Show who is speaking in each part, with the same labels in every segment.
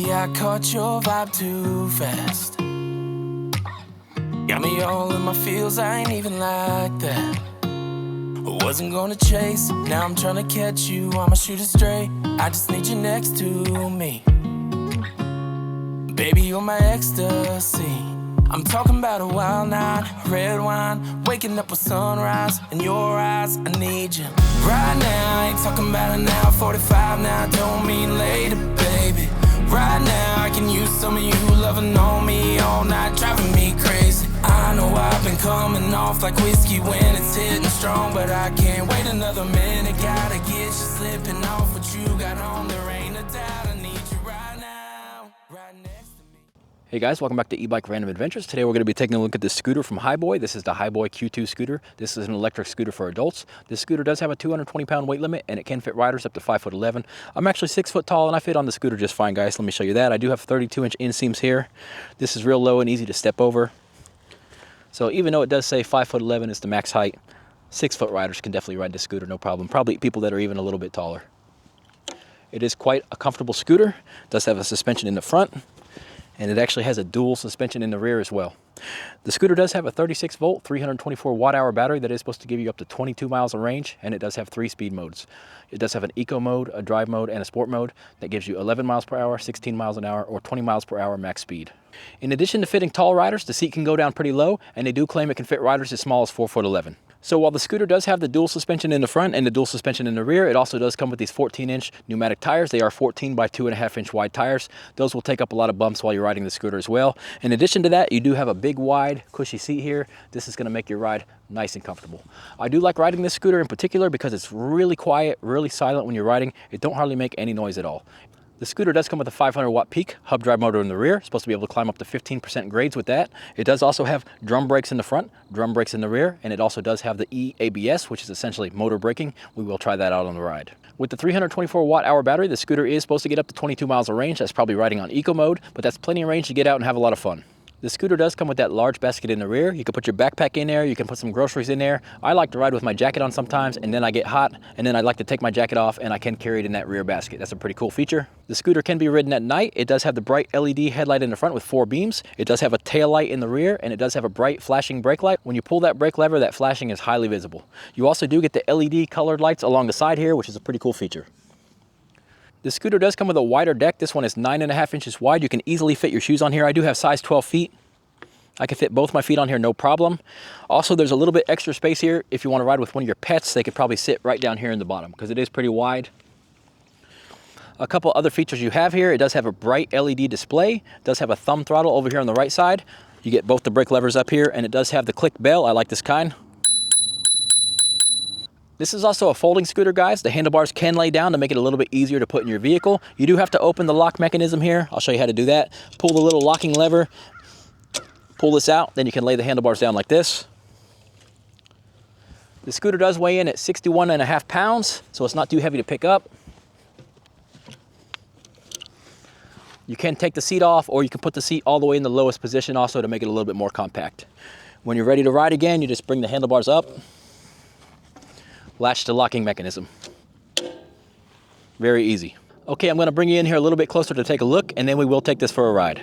Speaker 1: Maybe I caught your vibe too fast. Got me all in my feels, I ain't even like that. Wasn't gonna chase, now I'm trying to catch you. I'ma shoot it straight, I just need you next to me. Baby, you're my ecstasy. I'm talking about a wild night, red wine, waking up with sunrise in your eyes. I need you right now. I ain't talking about an hour 45 now. Don't mean later, baby. Right now, I can use some of you loving on me all night, driving me crazy. I know I've been coming off like whiskey when it's hitting strong, but I can't wait another minute. Gotta get you slipping off what you got on. There ain't a doubt I need you right now, right next to me.
Speaker 2: Hey guys, welcome back to E-Bike Random Adventures. Today we're going to be taking a look at this scooter from Hiboy. This is the Hiboy Q2 Scooter. This is an electric scooter for adults. This scooter does have a 220-pound weight limit, and it can fit riders up to 5'11". I'm actually 6 foot tall, and I fit on the scooter just fine, guys. Let me show you that. I do have 32-inch inseams here. This is real low and easy to step over. So even though it does say 5'11" is the max height, 6 foot riders can definitely ride this scooter, no problem. Probably people that are even a little bit taller. It is quite a comfortable scooter. It does have a suspension in the front, and it actually has a dual suspension in the rear as well. The scooter does have a 36 volt, 324 watt hour battery that is supposed to give you up to 22 miles of range, and it does have 3 speed modes. It does have an eco mode, a drive mode, and a sport mode that gives you 11 miles per hour, 16 miles an hour, or 20 miles per hour max speed. In addition to fitting tall riders, the seat can go down pretty low, and they do claim it can fit riders as small as 4'11". So while the scooter does have the dual suspension in the front and the dual suspension in the rear, it also does come with these 14-inch pneumatic tires. They are 14 by 2.5-inch wide tires. Those will take up a lot of bumps while you're riding the scooter as well. In addition to that, you do have a big, wide, cushy seat here. This is going to make your ride nice and comfortable. I do like riding this scooter in particular because it's really quiet, really silent when you're riding. It don't hardly make any noise at all. The scooter does come with a 500-watt peak hub drive motor in the rear. It's supposed to be able to climb up to 15% grades with that. It does also have drum brakes in the front, drum brakes in the rear, and it also does have the e-ABS, which is essentially motor braking. We will try that out on the ride. With the 324 watt hour battery, the scooter is supposed to get up to 22 miles of range. That's probably riding on eco mode, but that's plenty of range to get out and have a lot of fun. The scooter does come with that large basket in the rear. You can put your backpack in there, you can put some groceries in there. I like to ride with my jacket on sometimes, and then I get hot, and then I like to take my jacket off, and I can carry it in that rear basket. That's a pretty cool feature. The scooter can be ridden at night. It does have the bright LED headlight in the front with 4 beams. It does have a tail light in the rear, and it does have a bright flashing brake light. When you pull that brake lever, that flashing is highly visible. You also do get the LED colored lights along the side here, which is a pretty cool feature. The scooter does come with a wider deck. This one is 9.5 inches wide. You can easily fit your shoes on here. I do have size 12 feet. I can fit both my feet on here, no problem. Also, there's a little bit extra space here. If you want to ride with one of your pets, they could probably sit right down here in the bottom because it is pretty wide. A couple other features you have here. It does have a bright LED display. It does have a thumb throttle over here on the right side. You get both the brake levers up here, and it does have the click bell. I like this kind. This is also a folding scooter, guys. The handlebars can lay down to make it a little bit easier to put in your vehicle. You do have to open the lock mechanism here. I'll show you how to do that. Pull the little locking lever. Pull this out, then you can lay the handlebars down like this. The scooter does weigh in at 61.5 pounds, so it's not too heavy to pick up. You can take the seat off, or you can put the seat all the way in the lowest position also to make it a little bit more compact. When you're ready to ride again, you just bring the handlebars up, latch the locking mechanism. Very easy. Okay, I'm gonna bring you in here a little bit closer to take a look, and then we will take this for a ride.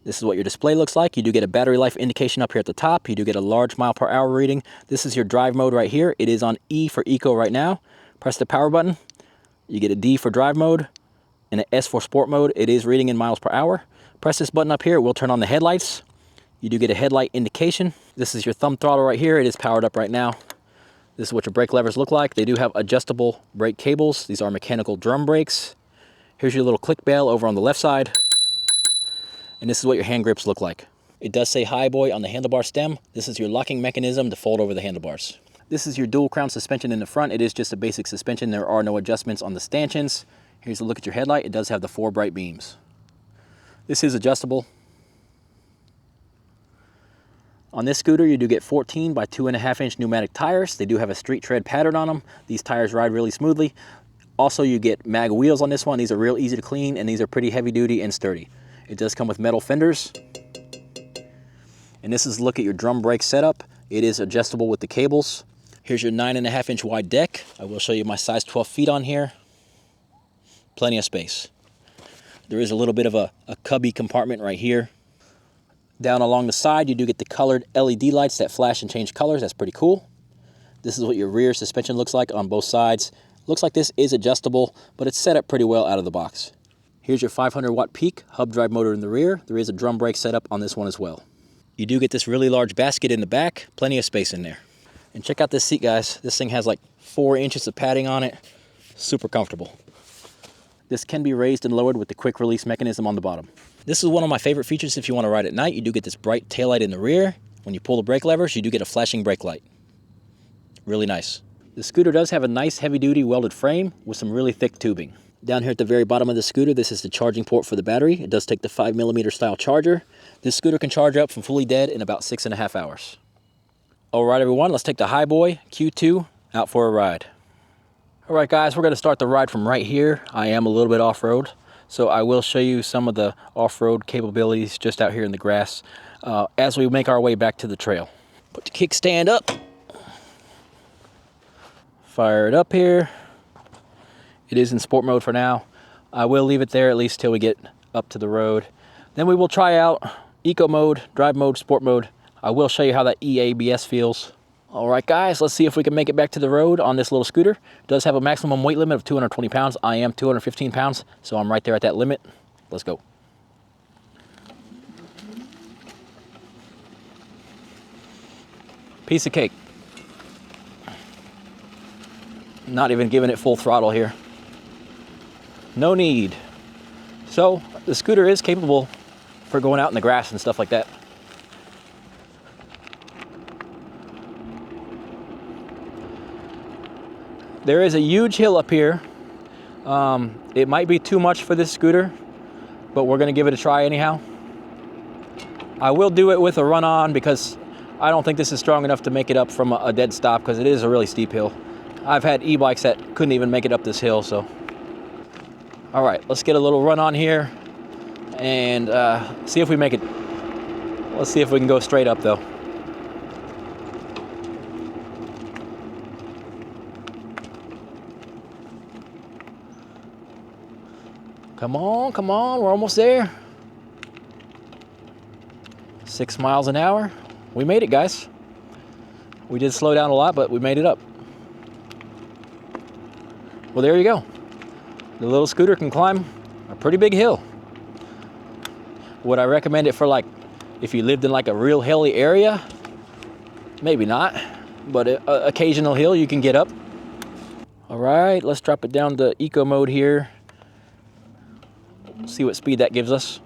Speaker 2: This is what your display looks like. You do get a battery life indication up here at the top. You do get a large mile per hour reading. This is your drive mode right here. It is on E for eco right now. Press the power button. You get a D for drive mode and an S for sport mode. It is reading in miles per hour. Press this button up here. It will turn on the headlights. You do get a headlight indication. This is your thumb throttle right here. It is powered up right now. This is what your brake levers look like. They do have adjustable brake cables. These are mechanical drum brakes. Here's your little click bell over on the left side. And this is what your hand grips look like. It does say Hiboy on the handlebar stem. This is your locking mechanism to fold over the handlebars. This is your dual crown suspension in the front. It is just a basic suspension. There are no adjustments on the stanchions. Here's a look at your headlight. It does have the 4 bright beams. This is adjustable. On this scooter, you do get 14 by 2.5-inch pneumatic tires. They do have a street tread pattern on them. These tires ride really smoothly. Also, you get mag wheels on this one. These are real easy to clean, and these are pretty heavy duty and sturdy. It does come with metal fenders. And this is a look at your drum brake setup. It is adjustable with the cables. Here's your 9.5-inch wide deck. I will show you my size 12 feet on here. Plenty of space. There is a little bit of a cubby compartment right here. Down along the side, you do get the colored LED lights that flash and change colors. That's pretty cool. This is what your rear suspension looks like on both sides. Looks like this is adjustable, but it's set up pretty well out of the box. Here's your 500-watt peak hub drive motor in the rear. There is a drum brake setup on this one as well. You do get this really large basket in the back, plenty of space in there. And check out this seat, guys. This thing has like 4 inches of padding on it. Super comfortable. This can be raised and lowered with the quick release mechanism on the bottom. This is one of my favorite features if you want to ride at night. You do get this bright taillight in the rear. When you pull the brake levers, you do get a flashing brake light. Really nice. The scooter does have a nice heavy-duty welded frame with some really thick tubing. Down here at the very bottom of the scooter, this is the charging port for the battery. It does take the 5mm style charger. This scooter can charge up from fully dead in about 6.5 hours. All right, everyone, let's take the Hiboy Q2 out for a ride. All right, guys, we're going to start the ride from right here. I am a little bit off-road, so I will show you some of the off-road capabilities just out here in the grass as we make our way back to the trail. Put the kickstand up. Fire it up here. It is in sport mode for now. I will leave it there at least till we get up to the road. Then we will try out eco mode, drive mode, sport mode. I will show you how that EABS feels. All right, guys, let's see if we can make it back to the road on this little scooter. It does have a maximum weight limit of 220 pounds. I am 215 pounds, so I'm right there at that limit. Let's go. Piece of cake. Not even giving it full throttle here. No need. So the scooter is capable for going out in the grass and stuff like that. There is a huge hill up here. It might be too much for this scooter, but we're gonna give it a try anyhow. I will do it with a run-on because I don't think this is strong enough to make it up from a dead stop because it is a really steep hill. I've had e-bikes that couldn't even make it up this hill, so. All right, let's get a little run on here and see if we make it. Let's see if we can go straight up though. Come on, we're almost there. 6 miles an hour. We made it, guys. We did slow down a lot, but we made it up. Well, there you go. The little scooter can climb a pretty big hill. Would I recommend it for like, if you lived in like a real hilly area? Maybe not, but an occasional hill you can get up. All right, let's drop it down to eco mode here. See what speed that gives us.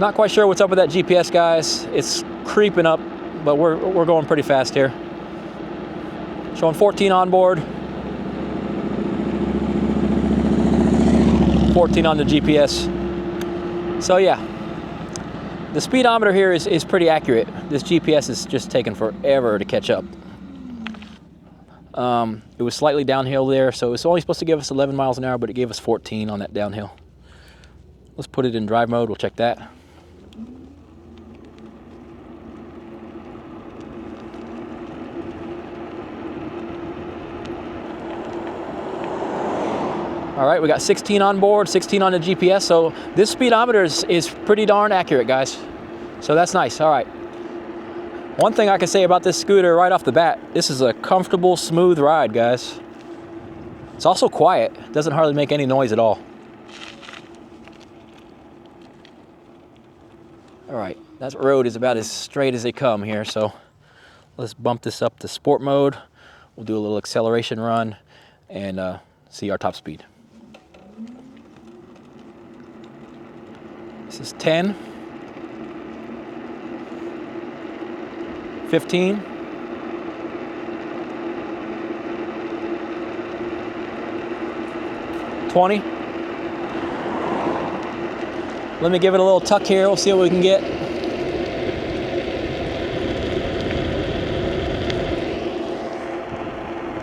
Speaker 2: Not quite sure what's up with that GPS, guys. It's creeping up, but we're going pretty fast here. Showing 14 on board. 14 on the GPS. So yeah, the speedometer here is pretty accurate. This GPS is just taking forever to catch up. It was slightly downhill there, so it's only supposed to give us 11 miles an hour, but it gave us 14 on that downhill. Let's put it in drive mode, we'll check that. All right, we got 16 on board, 16 on the GPS, so this speedometer is pretty darn accurate, guys. So that's nice, all right. One thing I can say about this scooter right off the bat, this is a comfortable, smooth ride, guys. It's also quiet. It doesn't hardly make any noise at all. All right, that road is about as straight as they come here, so let's bump this up to sport mode. We'll do a little acceleration run and see our top speed. This is 10. 15, 20. Let me give it a little tuck here. We'll see what we can get.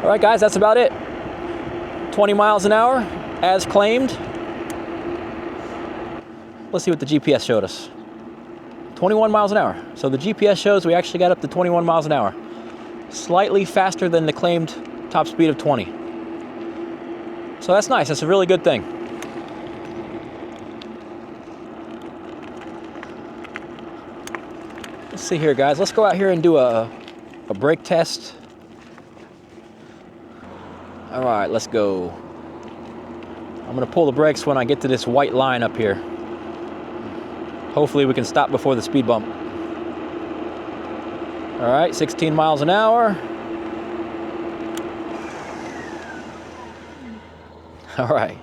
Speaker 2: All right, guys, that's about it. 20 miles an hour, as claimed. Let's see what the GPS showed us. 21 miles an hour. So the GPS shows we actually got up to 21 miles an hour. Slightly faster than the claimed top speed of 20. So that's nice. That's a really good thing. Let's see here, guys. Let's go out here and do a brake test. All right, let's go. I'm gonna pull the brakes when I get to this white line up here. Hopefully we can stop before the speed bump. All right, 16 miles an hour. All right.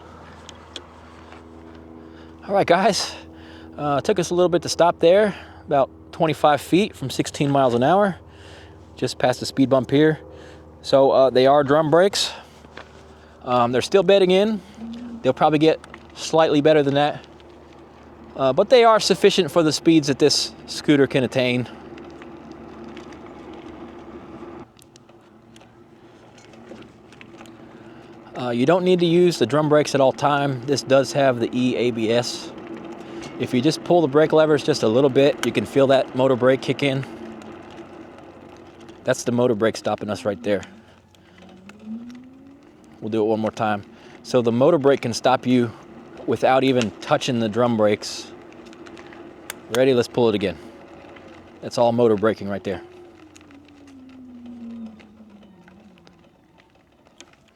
Speaker 2: All right, guys. Took us a little bit to stop there, about 25 feet from 16 miles an hour, just past the speed bump here. So they are drum brakes. They're still bedding in. They'll probably get slightly better than that. But they are sufficient for the speeds that this scooter can attain. You don't need to use the drum brakes at all time. This does have the E-ABS. If you just pull the brake levers just a little bit, you can feel that motor brake kick in. That's the motor brake stopping us right there. We'll do it one more time. So the motor brake can stop you without even touching the drum brakes. Ready? Let's pull it again. That's all motor braking right there.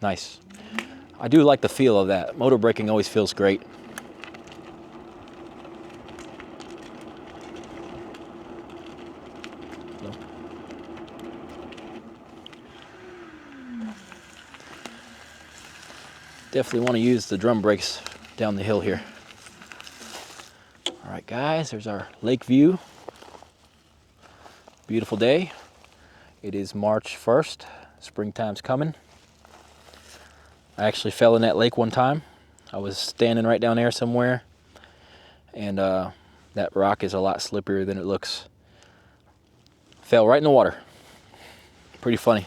Speaker 2: Nice. I do like the feel of that. Motor braking always feels great. Definitely want to use the drum brakes down the hill here. All right, guys, there's our lake view. Beautiful day. It is March 1st. Springtime's coming. I actually fell in that lake one time. I was standing right down there somewhere, and that rock is a lot slipperier than it looks. Fell right in the water. Pretty funny.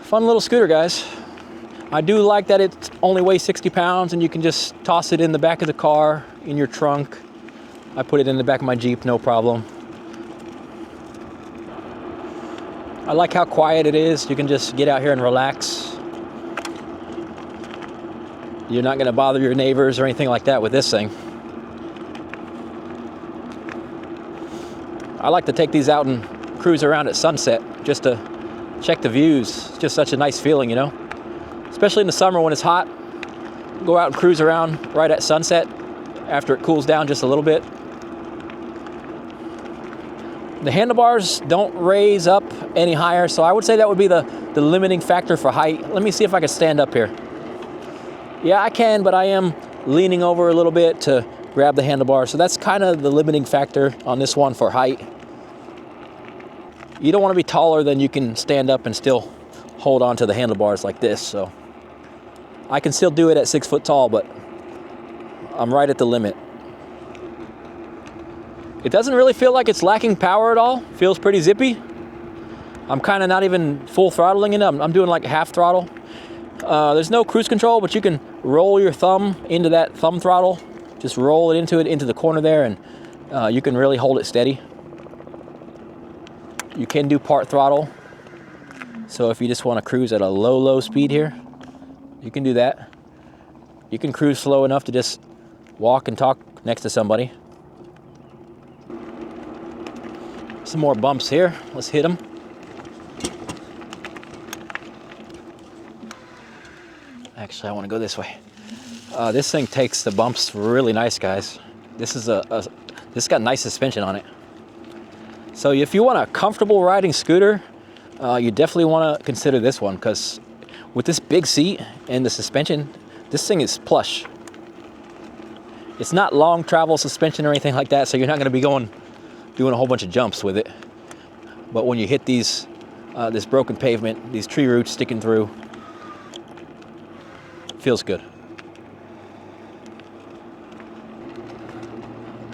Speaker 2: Fun little scooter, guys. I do like that it only weighs 60 pounds and you can just toss it in the back of the car, in your trunk. I put it in the back of my Jeep, no problem. I like how quiet it is. You can just get out here and relax. You're not gonna bother your neighbors or anything like that with this thing. I like to take these out and cruise around at sunset just to check the views. It's just such a nice feeling, you know? Especially in the summer when it's hot. Go out and cruise around right at sunset after it cools down just a little bit. The handlebars don't raise up any higher, so I would say that would be the limiting factor for height. Let me see if I can stand up here. Yeah, I can, but I am leaning over a little bit to grab the handlebar, so that's kind of the limiting factor on this one for height. You don't want to be taller than you can stand up and still hold on to the handlebars like this, so I can still do it at 6 foot tall, but I'm right at the limit. It doesn't really feel like it's lacking power at all. Feels pretty zippy. I'm kind of not even full throttling it. I'm doing like half throttle. There's no cruise control, but you can roll your thumb into that thumb throttle. Just roll it into the corner there, and you can really hold it steady. You can do part throttle. So if you just want to cruise at a low speed here, you can do that. You can cruise slow enough to just walk and talk next to somebody. Some more bumps here. Let's hit them. Actually, I want to go this way. This thing takes the bumps really nice, guys. This is this got nice suspension on it. So if you want a comfortable riding scooter, you definitely want to consider this one, because with this big seat and the suspension, this thing is plush. It's not long travel suspension or anything like that, so you're not going to be doing a whole bunch of jumps with it. But when you hit these, this broken pavement, these tree roots sticking through, feels good.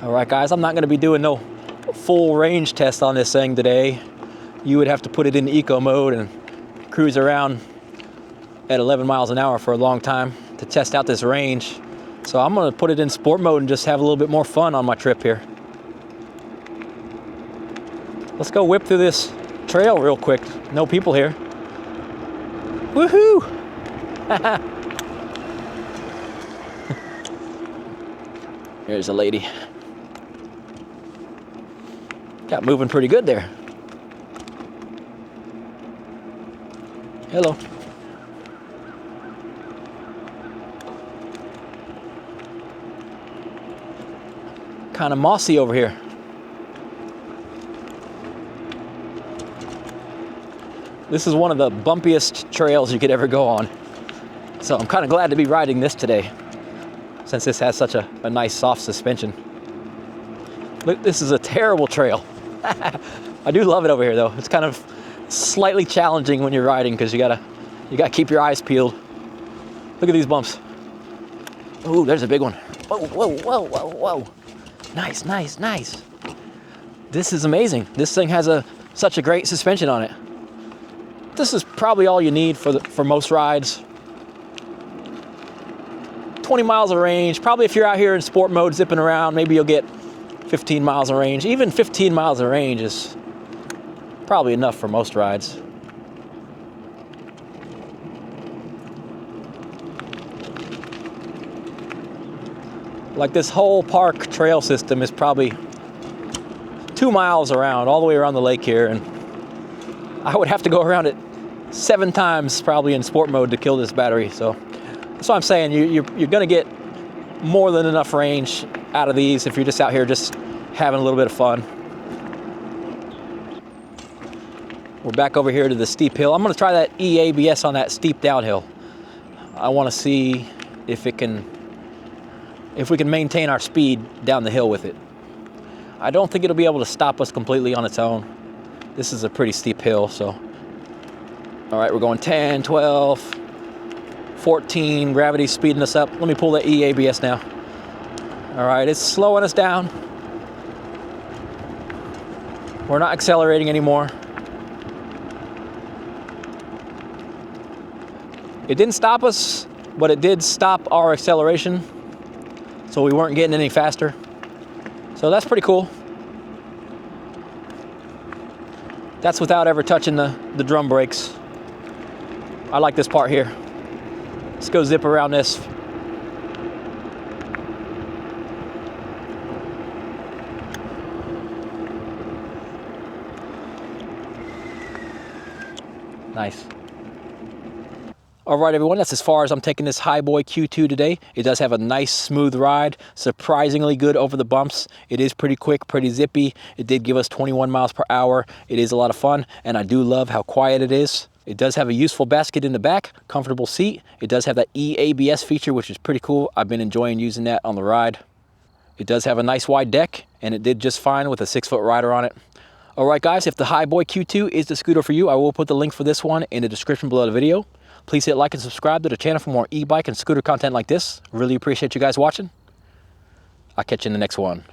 Speaker 2: All right, guys, I'm not going to be doing no full range test on this thing today. You would have to put it in eco mode and cruise around at 11 miles an hour for a long time to test out this range. So I'm going to put it in sport mode and just have a little bit more fun on my trip here. Let's go whip through this trail real quick. No people here. Woohoo! Here's a lady. Got moving pretty good there. Hello. Kind of mossy over here. This is one of the bumpiest trails you could ever go on. So I'm kind of glad to be riding this today, since this has such a nice soft suspension. Look, this is a terrible trail. I do love it over here though. It's kind of slightly challenging when you're riding because you gotta keep your eyes peeled. Look at these bumps. Oh, there's a big one. Whoa, whoa, whoa, whoa, whoa. Nice, nice, nice. This is amazing. This thing has such a great suspension on it. This is probably all you need for most rides. 20 miles of range. Probably if you're out here in sport mode zipping around, maybe you'll get 15 miles of range. Even 15 miles of range is probably enough for most rides. Like this whole park trail system is probably 2 miles around, all the way around the lake here, and I would have to go around it 7 times probably in sport mode to kill this battery. So that's why I'm saying you're gonna get more than enough range out of these if you're just out here just having a little bit of fun. We're back over here to the steep hill. I'm gonna try that EABS on that steep downhill. I wanna see if we can maintain our speed down the hill with it. I don't think it'll be able to stop us completely on its own. This is a pretty steep hill, so. All right, we're going 10, 12, 14, gravity's speeding us up. Let me pull the EABS now. All right, it's slowing us down. We're not accelerating anymore. It didn't stop us, but it did stop our acceleration, so we weren't getting any faster. So that's pretty cool. That's without ever touching the drum brakes. I like this part here. Let's go zip around this. Nice. All right, everyone, that's as far as I'm taking this Hiboy Q2 today. It does have a nice, smooth ride, surprisingly good over the bumps. It is pretty quick, pretty zippy. It did give us 21 miles per hour. It is a lot of fun, and I do love how quiet it is. It does have a useful basket in the back, comfortable seat. It does have that EABS feature, which is pretty cool. I've been enjoying using that on the ride. It does have a nice wide deck, and it did just fine with a 6-foot rider on it. All right, guys, if the Hiboy Q2 is the scooter for you, I will put the link for this one in the description below the video. Please hit like and subscribe to the channel for more e-bike and scooter content like this. Really appreciate you guys watching. I'll catch you in the next one.